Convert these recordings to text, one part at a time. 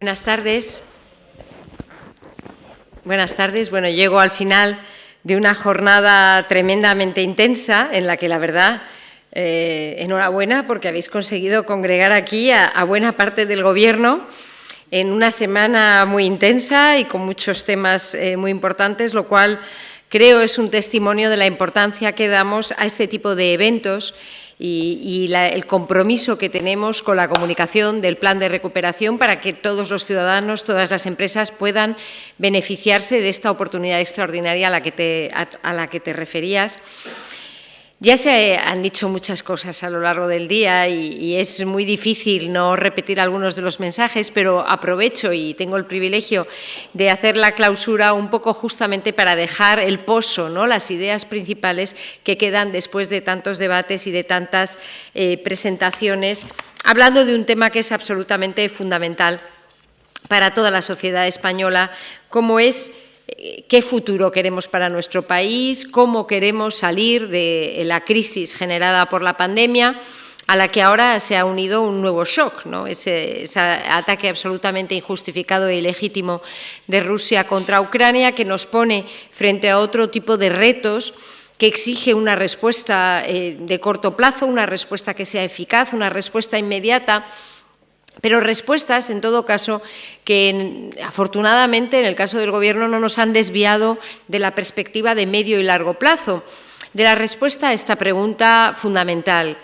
Buenas tardes. Buenas tardes. Bueno, llego al final de una jornada tremendamente intensa en la que, la verdad, enhorabuena porque habéis conseguido congregar aquí a buena parte del Gobierno en una semana muy intensa y con muchos temas muy importantes, lo cual creo es un testimonio de la importancia que damos a este tipo de eventos y el compromiso que tenemos con la comunicación del plan de recuperación para que todos los ciudadanos, todas las empresas puedan beneficiarse de esta oportunidad extraordinaria a la que te referías. Ya se han dicho muchas cosas a lo largo del día y es muy difícil no repetir algunos de los mensajes, pero aprovecho y tengo el privilegio de hacer la clausura un poco justamente para dejar el pozo, ¿no?, las ideas principales que quedan después de tantos debates y de tantas presentaciones, hablando de un tema que es absolutamente fundamental para toda la sociedad española, como es qué futuro queremos para nuestro país, cómo queremos salir de la crisis generada por la pandemia, a la que ahora se ha unido un nuevo shock, ¿no? Ese ataque absolutamente injustificado e ilegítimo de Rusia contra Ucrania, que nos pone frente a otro tipo de retos que exige una respuesta de corto plazo, una respuesta que sea eficaz, una respuesta inmediata, pero respuestas, en todo caso, que afortunadamente en el caso del Gobierno no nos han desviado de la perspectiva de medio y largo plazo, de la respuesta a esta pregunta fundamental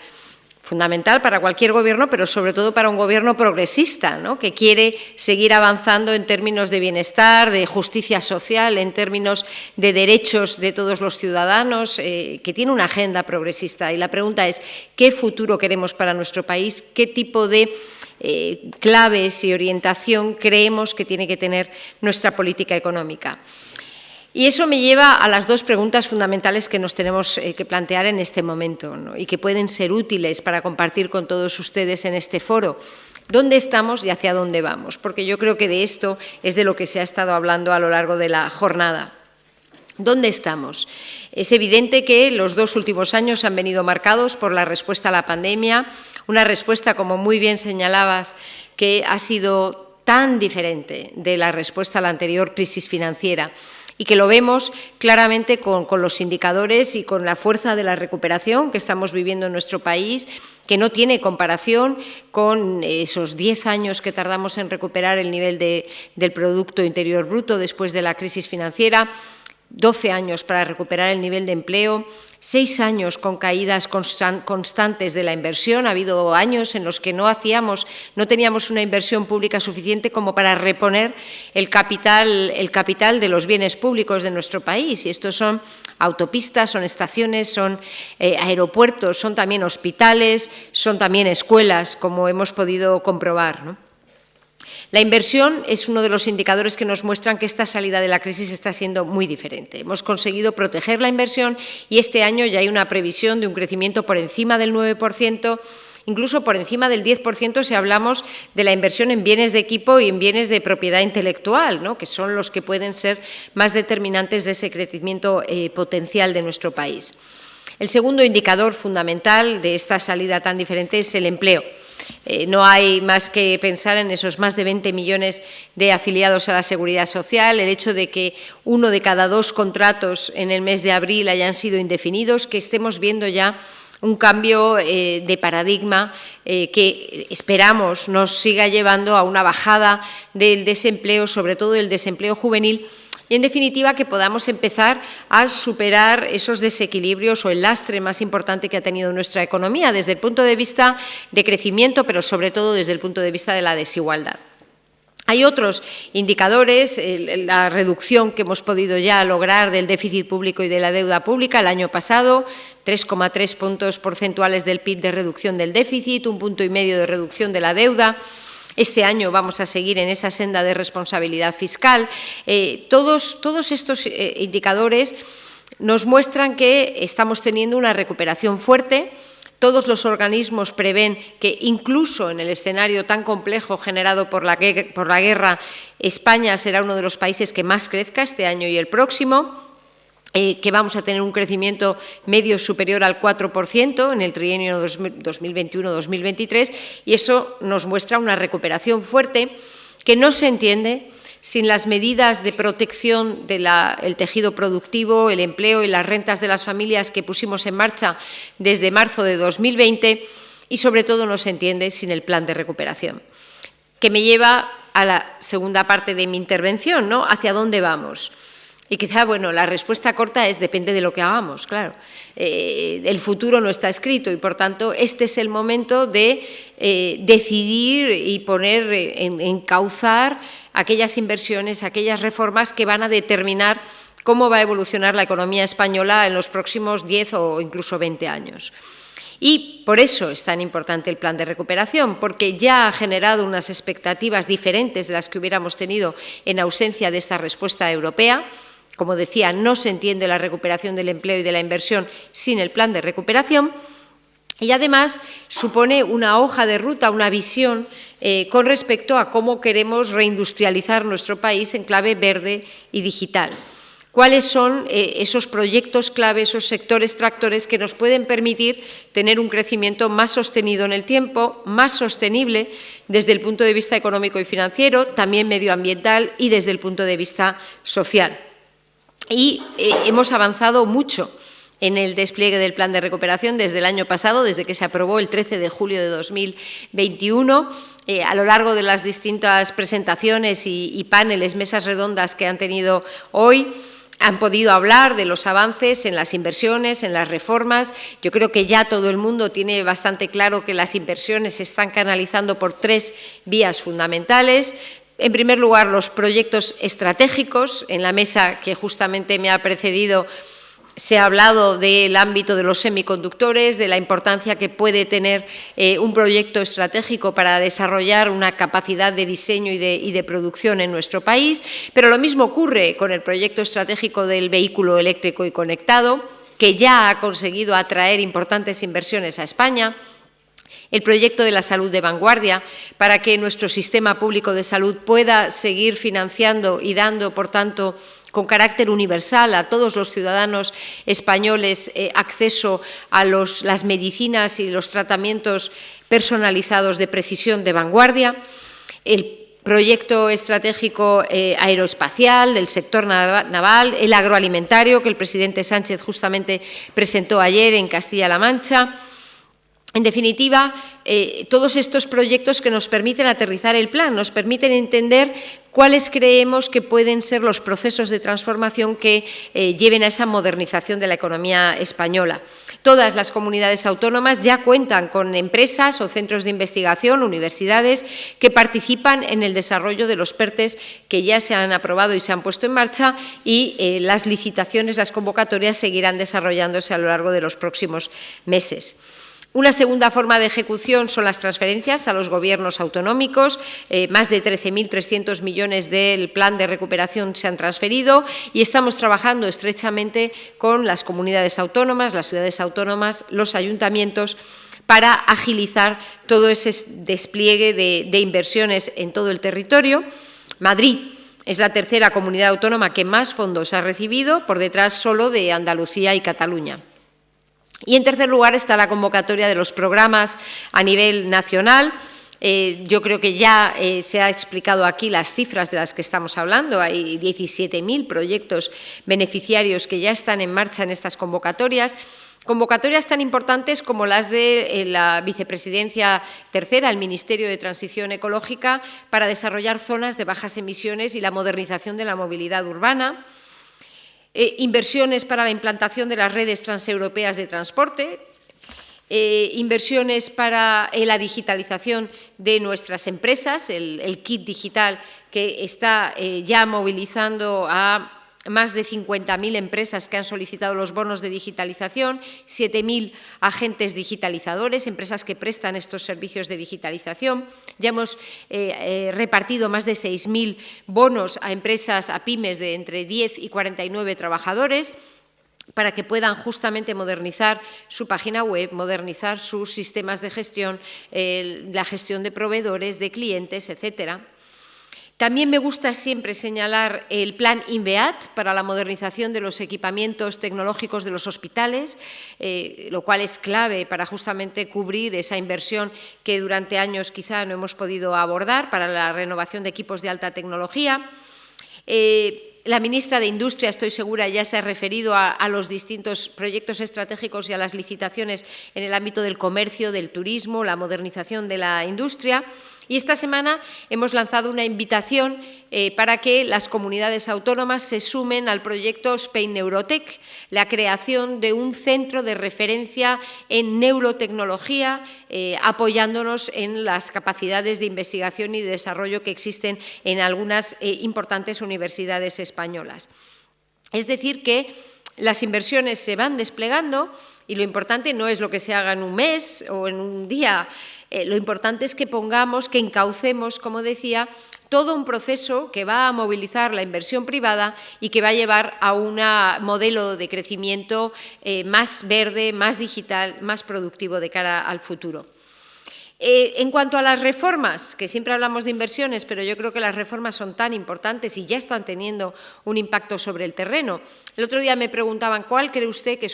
para cualquier gobierno, pero sobre todo para un gobierno progresista, ¿no?, que quiere seguir avanzando en términos de bienestar, de justicia social, en términos de derechos de todos los ciudadanos, que tiene una agenda progresista. Y la pregunta es, ¿qué futuro queremos para nuestro país? ¿Qué tipo de claves y orientación creemos que tiene que tener nuestra política económica? Y eso me lleva a las dos preguntas fundamentales que nos tenemos que plantear en este momento, ¿no?, y que pueden ser útiles para compartir con todos ustedes en este foro. ¿Dónde estamos y hacia dónde vamos? Porque yo creo que de esto es de lo que se ha estado hablando a lo largo de la jornada. ¿Dónde estamos? Es evidente que los dos últimos años han venido marcados por la respuesta a la pandemia, una respuesta, como muy bien señalabas, que ha sido tan diferente de la respuesta a la anterior crisis financiera, y que lo vemos claramente con los indicadores y con la fuerza de la recuperación que estamos viviendo en nuestro país, que no tiene comparación con esos 10 años que tardamos en recuperar el nivel del Producto Interior Bruto después de la crisis financiera, 12 años para recuperar el nivel de empleo, 6 años con caídas constantes de la inversión. Ha habido años en los que no teníamos una inversión pública suficiente como para reponer el capital de los bienes públicos de nuestro país. Y estos son autopistas, son estaciones, son aeropuertos, son también hospitales, son también escuelas, como hemos podido comprobar, ¿no? La inversión es uno de los indicadores que nos muestran que esta salida de la crisis está siendo muy diferente. Hemos conseguido proteger la inversión y este año ya hay una previsión de un crecimiento por encima del 9%, incluso por encima del 10% si hablamos de la inversión en bienes de equipo y en bienes de propiedad intelectual, ¿no?, que son los que pueden ser más determinantes de ese crecimiento potencial de nuestro país. El segundo indicador fundamental de esta salida tan diferente es el empleo. No hay más que pensar en esos más de 20 millones de afiliados a la Seguridad Social, el hecho de que 1 de cada 2 contratos en el mes de abril hayan sido indefinidos, que estemos viendo ya un cambio de paradigma que esperamos nos siga llevando a una bajada del desempleo, sobre todo el desempleo juvenil, y, en definitiva, que podamos empezar a superar esos desequilibrios o el lastre más importante que ha tenido nuestra economía desde el punto de vista de crecimiento, pero sobre todo desde el punto de vista de la desigualdad. Hay otros indicadores, la reducción que hemos podido ya lograr del déficit público y de la deuda pública el año pasado, 3,3 puntos porcentuales del PIB de reducción del déficit, 1,5 puntos de reducción de la deuda. Este año vamos a seguir en esa senda de responsabilidad fiscal. Todos estos indicadores nos muestran que estamos teniendo una recuperación fuerte. Todos los organismos prevén que incluso en el escenario tan complejo generado por la guerra, España será uno de los países que más crezca este año y el próximo, que vamos a tener un crecimiento medio superior al 4% en el trienio 2021-2023, y eso nos muestra una recuperación fuerte que no se entiende sin las medidas de protección del tejido productivo, el empleo y las rentas de las familias que pusimos en marcha desde marzo de 2020 y, sobre todo, no se entiende sin el plan de recuperación. Que me lleva a la segunda parte de mi intervención, ¿no? ¿Hacia dónde vamos? Y quizá, bueno, la respuesta corta es depende de lo que hagamos, claro. El futuro no está escrito y, por tanto, este es el momento de decidir y poner, encauzar aquellas inversiones, aquellas reformas que van a determinar cómo va a evolucionar la economía española en los próximos 10 o incluso 20 años. Y por eso es tan importante el plan de recuperación, porque ya ha generado unas expectativas diferentes de las que hubiéramos tenido en ausencia de esta respuesta europea. Como decía, no se entiende la recuperación del empleo y de la inversión sin el plan de recuperación. Y además supone una hoja de ruta, una visión con respecto a cómo queremos reindustrializar nuestro país en clave verde y digital. ¿Cuáles son esos proyectos clave, esos sectores tractores que nos pueden permitir tener un crecimiento más sostenido en el tiempo, más sostenible desde el punto de vista económico y financiero, también medioambiental y desde el punto de vista social? Y hemos avanzado mucho en el despliegue del plan de recuperación desde el año pasado, desde que se aprobó el 13 de julio de 2021. A lo largo de las distintas presentaciones y paneles, mesas redondas que han tenido hoy, han podido hablar de los avances en las inversiones, en las reformas. Yo creo que ya todo el mundo tiene bastante claro que las inversiones se están canalizando por 3 vías fundamentales. En primer lugar, los proyectos estratégicos. En la mesa que justamente me ha precedido se ha hablado del ámbito de los semiconductores, de la importancia que puede tener un proyecto estratégico para desarrollar una capacidad de diseño y de producción en nuestro país, pero lo mismo ocurre con el proyecto estratégico del vehículo eléctrico y conectado, que ya ha conseguido atraer importantes inversiones a España. El proyecto de la salud de vanguardia, para que nuestro sistema público de salud pueda seguir financiando y dando, por tanto, con carácter universal a todos los ciudadanos españoles acceso a las medicinas y los tratamientos personalizados de precisión de vanguardia. El proyecto estratégico aeroespacial, del sector naval, el agroalimentario, que el presidente Sánchez justamente presentó ayer en Castilla-La Mancha. En definitiva, todos estos proyectos que nos permiten aterrizar el plan, nos permiten entender cuáles creemos que pueden ser los procesos de transformación que lleven a esa modernización de la economía española. Todas las comunidades autónomas ya cuentan con empresas o centros de investigación, universidades, que participan en el desarrollo de los PERTEs que ya se han aprobado y se han puesto en marcha, y las licitaciones, las convocatorias seguirán desarrollándose a lo largo de los próximos meses. Una segunda forma de ejecución son las transferencias a los gobiernos autonómicos. Más de 13.300 millones del plan de recuperación se han transferido y estamos trabajando estrechamente con las comunidades autónomas, las ciudades autónomas, los ayuntamientos, para agilizar todo ese despliegue de inversiones en todo el territorio. Madrid es la tercera comunidad autónoma que más fondos ha recibido, por detrás solo de Andalucía y Cataluña. Y, en tercer lugar, está la convocatoria de los programas a nivel nacional. Yo creo que ya se ha explicado aquí las cifras de las que estamos hablando. Hay 17.000 proyectos beneficiarios que ya están en marcha en estas convocatorias. Convocatorias tan importantes como las de la Vicepresidencia Tercera, el Ministerio de Transición Ecológica, para desarrollar zonas de bajas emisiones y la modernización de la movilidad urbana. Inversiones para la implantación de las redes transeuropeas de transporte, inversiones para la digitalización de nuestras empresas, el kit digital que está ya movilizando a más de 50.000 empresas que han solicitado los bonos de digitalización, 7.000 agentes digitalizadores, empresas que prestan estos servicios de digitalización. Ya hemos repartido más de 6.000 bonos a empresas, a pymes de entre 10 y 49 trabajadores, para que puedan justamente modernizar su página web, modernizar sus sistemas de gestión, la gestión de proveedores, de clientes, etcétera. También me gusta siempre señalar el plan INVEAT para la modernización de los equipamientos tecnológicos de los hospitales, lo cual es clave para justamente cubrir esa inversión que durante años quizá no hemos podido abordar para la renovación de equipos de alta tecnología. La ministra de Industria, estoy segura, ya se ha referido a los distintos proyectos estratégicos y a las licitaciones en el ámbito del comercio, del turismo, la modernización de la industria. Y esta semana hemos lanzado una invitación para que las comunidades autónomas se sumen al proyecto Spain Neurotech, la creación de un centro de referencia en neurotecnología, apoyándonos en las capacidades de investigación y de desarrollo que existen en algunas importantes universidades españolas. Es decir, que las inversiones se van desplegando y lo importante no es lo que se haga en un mes o en un día. Lo importante es que pongamos, que encaucemos, como decía, todo un proceso que va a movilizar la inversión privada y que va a llevar a un modelo de crecimiento más verde, más digital, más productivo de cara al futuro. En cuanto a las reformas, que siempre hablamos de inversiones, pero yo creo que las reformas son tan importantes y ya están teniendo un impacto sobre el terreno. El otro día me preguntaban, ¿cuál cree usted que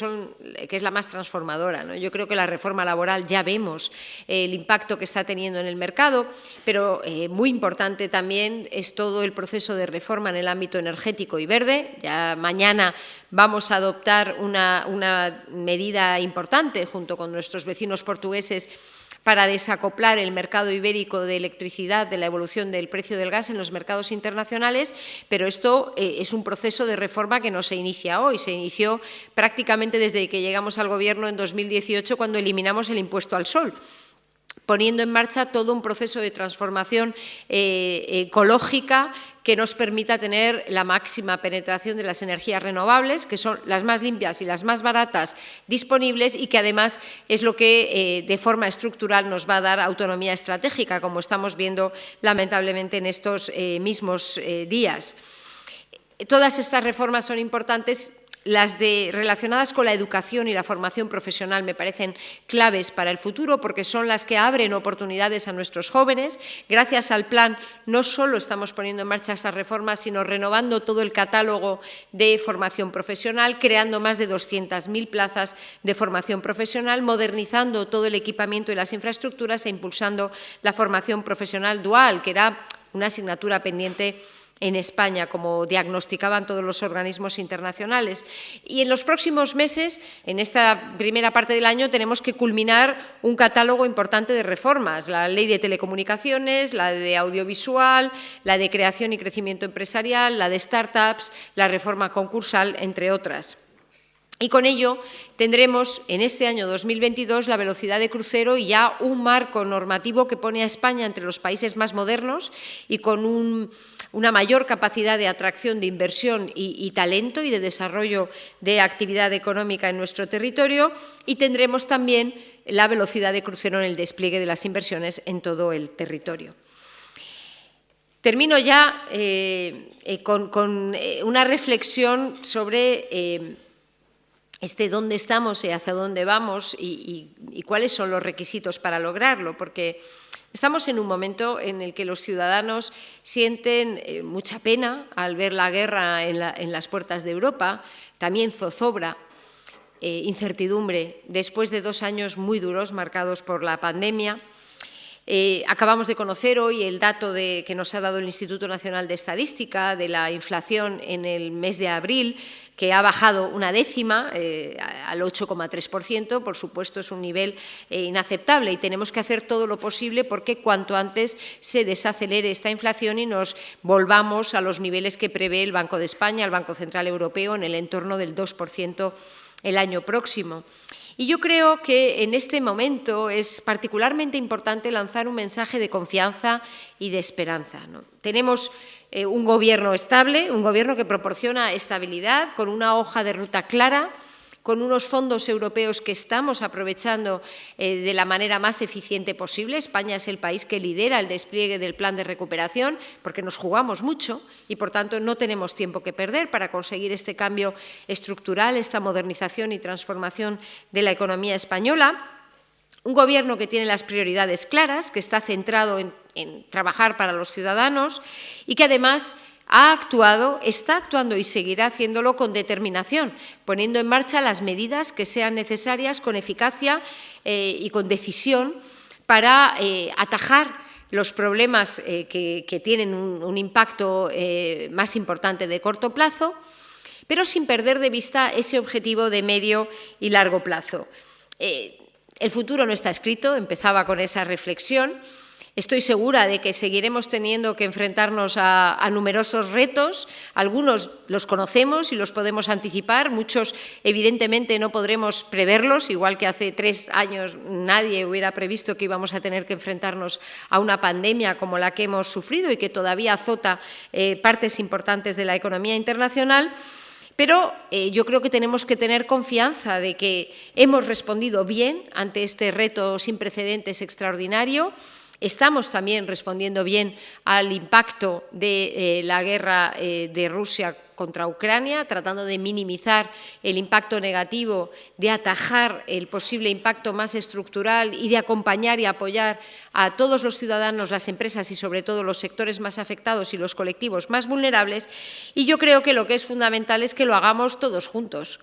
es la más transformadora? ¿No? Yo creo que la reforma laboral ya vemos el impacto que está teniendo en el mercado, pero muy importante también es todo el proceso de reforma en el ámbito energético y verde. Ya mañana vamos a adoptar una medida importante junto con nuestros vecinos portugueses para desacoplar el mercado ibérico de electricidad de la evolución del precio del gas en los mercados internacionales, pero esto es un proceso de reforma que no se inicia hoy, se inició prácticamente desde que llegamos al Gobierno en 2018, cuando eliminamos el impuesto al sol, poniendo en marcha todo un proceso de transformación ecológica que nos permita tener la máxima penetración de las energías renovables, que son las más limpias y las más baratas disponibles y que además es lo que de forma estructural nos va a dar autonomía estratégica, como estamos viendo lamentablemente en estos mismos días. Todas estas reformas son importantes. Las relacionadas con la educación y la formación profesional me parecen claves para el futuro porque son las que abren oportunidades a nuestros jóvenes. Gracias al plan no solo estamos poniendo en marcha esas reformas, sino renovando todo el catálogo de formación profesional, creando más de 200.000 plazas de formación profesional, modernizando todo el equipamiento y las infraestructuras e impulsando la formación profesional dual, que era una asignatura pendiente en España, como diagnosticaban todos los organismos internacionales. Y en los próximos meses, en esta primera parte del año, tenemos que culminar un catálogo importante de reformas, la Ley de Telecomunicaciones, la de Audiovisual, la de Creación y Crecimiento Empresarial, la de Startups, la reforma concursal, entre otras. Y con ello tendremos en este año 2022 la velocidad de crucero y ya un marco normativo que pone a España entre los países más modernos y con una mayor capacidad de atracción de inversión y talento y de desarrollo de actividad económica en nuestro territorio, y tendremos también la velocidad de crucero en el despliegue de las inversiones en todo el territorio. Termino ya con una reflexión sobre dónde estamos y hacia dónde vamos y cuáles son los requisitos para lograrlo, porque estamos en un momento en el que los ciudadanos sienten mucha pena al ver la guerra en las puertas de Europa, también zozobra, incertidumbre, después de 2 años muy duros marcados por la pandemia. Acabamos de conocer hoy el dato que nos ha dado el Instituto Nacional de Estadística de la inflación en el mes de abril, que ha bajado 1/10 al 8,3%. Por supuesto, es un nivel inaceptable y tenemos que hacer todo lo posible porque cuanto antes se desacelere esta inflación y nos volvamos a los niveles que prevé el Banco de España, el Banco Central Europeo, en el entorno del 2% el año próximo. Y yo creo que en este momento es particularmente importante lanzar un mensaje de confianza y de esperanza, ¿no? Tenemos un Gobierno estable, un Gobierno que proporciona estabilidad, con una hoja de ruta clara, con unos fondos europeos que estamos aprovechando de la manera más eficiente posible. España es el país que lidera el despliegue del plan de recuperación porque nos jugamos mucho y, por tanto, no tenemos tiempo que perder para conseguir este cambio estructural, esta modernización y transformación de la economía española. Un Gobierno que tiene las prioridades claras, que está centrado en trabajar para los ciudadanos y que además ha actuado, está actuando y seguirá haciéndolo con determinación, poniendo en marcha las medidas que sean necesarias con eficacia y con decisión para atajar los problemas que tienen un impacto más importante de corto plazo, pero sin perder de vista ese objetivo de medio y largo plazo. El futuro no está escrito, empezaba con esa reflexión. Estoy segura de que seguiremos teniendo que enfrentarnos a numerosos retos. Algunos los conocemos y los podemos anticipar, muchos evidentemente no podremos preverlos, igual que hace 3 años nadie hubiera previsto que íbamos a tener que enfrentarnos a una pandemia como la que hemos sufrido y que todavía azota partes importantes de la economía internacional. Pero yo creo que tenemos que tener confianza de que hemos respondido bien ante este reto sin precedentes extraordinario. Estamos también respondiendo bien al impacto de la guerra de Rusia contra Ucrania, tratando de minimizar el impacto negativo, de atajar el posible impacto más estructural y de acompañar y apoyar a todos los ciudadanos, las empresas y sobre todo los sectores más afectados y los colectivos más vulnerables. Y yo creo que lo que es fundamental es que lo hagamos todos juntos,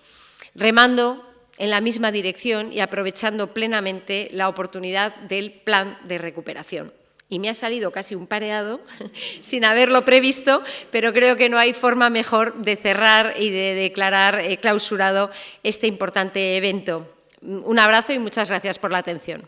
remando en la misma dirección y aprovechando plenamente la oportunidad del plan de recuperación. Y me ha salido casi un pareado, sin haberlo previsto, pero creo que no hay forma mejor de cerrar y de declarar clausurado este importante evento. Un abrazo y muchas gracias por la atención.